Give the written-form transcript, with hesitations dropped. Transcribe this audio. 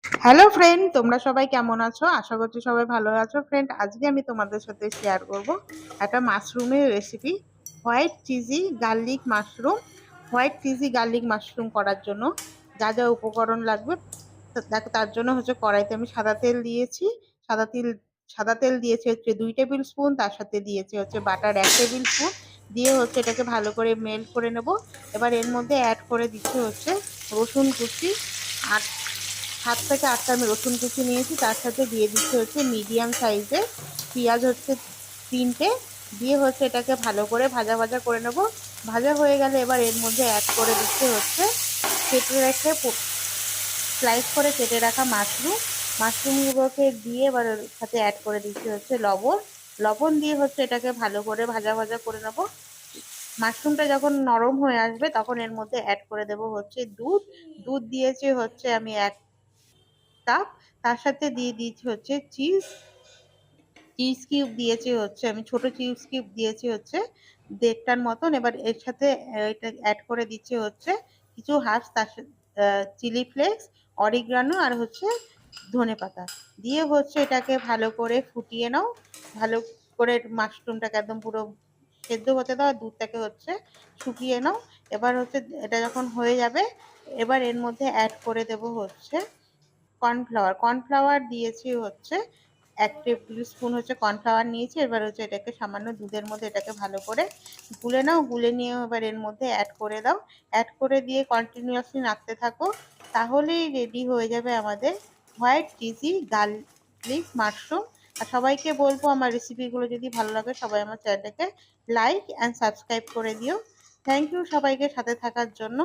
Hello friend, তোমরা সবাই কেমন আছো? আশা করছি সবাই ভালো আছো। ফ্রেন্ড, আজকে আমি তোমাদের সাথে শেয়ার করব একটা মাশরুমের recipe. White cheesy garlic mushroom করার জন্য যা যা উপকরণ লাগবে দেখো। তার জন্য হচ্ছে কড়াইতে আমি সাদা তেল দিয়েছি। সাদা তেল সাদা তেল দিয়েছি হচ্ছে 2 টেবিল স্পুন। তার সাথে দিয়েছি হচ্ছে বাটার 1 টেবিল স্পুন। দিয়ে হচ্ছে এটাকে ভালো করে মেল্ট করে নেব। এবার এর মধ্যে অ্যাড করে দিচ্ছি হচ্ছে রসুন কুচি। 7 থেকে 8টা আমি রসুন কুচি নিয়েছি। তার সাথে দিয়ে দিচ্ছি হচ্ছে মিডিয়াম সাইজের পেঁয়াজ হচ্ছে 3টে। দিয়ে হচ্ছে এটাকে ভালো করে ভাজা ভাজা করে নেব। ভাজা হয়ে গেলে এবার এর মধ্যে অ্যাড করে দিচ্ছি হচ্ছে কেটে রেখে স্লাইস করে কেটে রাখা মাশরুমগুলোকে দিয়ে এবার ওর সাথে অ্যাড করে দিচ্ছি হচ্ছে লবণ। লবণ দিয়ে হচ্ছে এটাকে ভালো করে ভাজা ভাজা করে নেব। মাশরুমটা যখন নরম হয়ে আসবে তখন এর মধ্যে অ্যাড করে দেব হচ্ছে দুধ। দুধ দিয়েছি হচ্ছে আমি 1 কাপ। তার সাথে দিয়ে দিয়েছি হচ্ছে চিজ কিউব দিয়েছি হচ্ছে আমি ছোট চিজ কিউব দিয়েছি হচ্ছে 1.5টার মতন। এবার এর সাথে এটা অ্যাড করে দিচ্ছি হচ্ছে কিছু হার্বস, তার সাথে চিলি ফ্লেক্স, অরিগানো আর হচ্ছে ধনেপাতা। দিয়ে হচ্ছে এটাকে ভালো করে ফুটিয়ে নাও। ভালো করে মাশরুমটাকে একদম পুরো সেদ্ধ হতে দাও, আর দুধটাকে হচ্ছে শুকিয়ে নাও। এবার হচ্ছে এটা যখন হয়ে যাবে এবার এর মধ্যে অ্যাড করে দেব হচ্ছে কর্নফ্লাওয়ার দিয়েছি হচ্ছে 1 টেবিল স্পুন হচ্ছে কর্নফ্লাওয়ার নিয়েছি। এবার হচ্ছে এটাকে সামান্য দুধের মধ্যে এটাকে ভালো করে গুলে নাও। গুলে নিয়ে এবার এর মধ্যে অ্যাড করে দাও। অ্যাড করে দিয়ে কন্টিনিউয়াসলি নাড়তে থাকো। তাহলেই রেডি হয়ে যাবে আমাদের হোয়াইট চিজি গার্লিক মাশরুম। আর সবাইকে বলবো আমার রেসিপিগুলো যদি ভালো লাগে সবাই আমার চ্যানেলটাকে লাইক অ্যান্ড সাবস্ক্রাইব করে দিও। থ্যাংক ইউ সবাইকে সাথে থাকার জন্য।